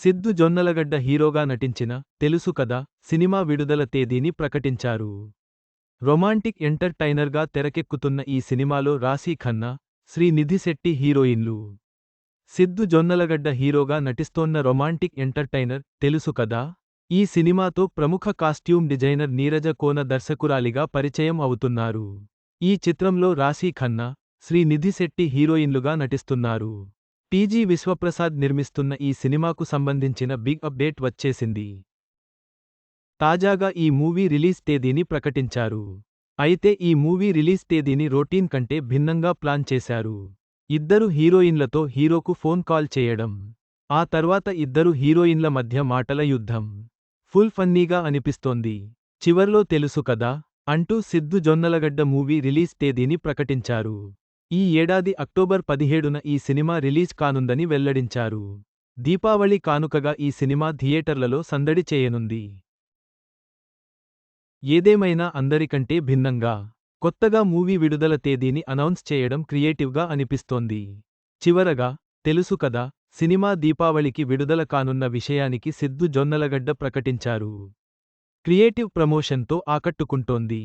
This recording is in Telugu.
సిద్ధు జొన్నలగడ్డ హీరోగా నటించిన తెలుసు కదా సినిమా విడుదల తేదీని ప్రకటించారు. రొమాంటిక్ ఎంటర్టైనర్గా తెరకెక్కుతున్న ఈ సినిమాలో రాశీ ఖన్నా, శ్రీనిధి శెట్టి హీరోయిన్లు. సిద్ధు జొన్నలగడ్డ హీరోగా నటిస్తోన్న రొమాంటిక్ ఎంటర్టైనర్ తెలుసు కదా. ఈ సినిమాతో ప్రముఖ కాస్ట్యూమ్ డిజైనర్ నీరజ కోన దర్శకురాలిగా పరిచయం అవుతున్నారు. ఈ చిత్రంలో రాశీ ఖన్నా, శ్రీనిధి శెట్టి హీరోయిన్లుగా నటిస్తున్నారు. టీజీ విశ్వప్రసాద్ నిర్మిస్తున్న ఈ సినిమాకు సంబంధించిన బిగ్ అప్డేట్ వచ్చేసింది. తాజాగా ఈ మూవీ రిలీజ్ తేదీని ప్రకటించారు. అయితే ఈ మూవీ రిలీజ్ తేదీని రొటీన్ కంటే భిన్నంగా ప్లాన్ చేశారు. ఇద్దరు హీరోయిన్లతో హీరోకు ఫోన్ కాల్ చేయడం, ఆ తర్వాత ఇద్దరు హీరోయిన్ల మధ్య మాటల యుద్ధం. ఫుల్ ఫన్నీగా అనిపిస్తోంది. చివర్లో తెలుసు కదా అంటూ సిద్ధు జొన్నలగడ్డ మూవీ రిలీజ్ తేదీని ప్రకటించారు. ఈ ఏడాది అక్టోబర్ 17న ఈ సినిమా రిలీజ్ కానుందని వెల్లడించారు. దీపావళి కానుకగా ఈ సినిమా థియేటర్లలో సందడి చేయనుంది. ఏదేమైనా అందరికంటే భిన్నంగా, కొత్తగా మూవీ విడుదల తేదీని అనౌన్స్ చేయడం క్రియేటివ్గా అనిపిస్తోంది. చివరగా, తెలుసు కదా సినిమా దీపావళికి విడుదల కానున్న విషయానికి సిద్ధు జొన్నలగడ్డ ప్రకటించారు. క్రియేటివ్ ప్రమోషన్తో ఆకట్టుకుంటోంది.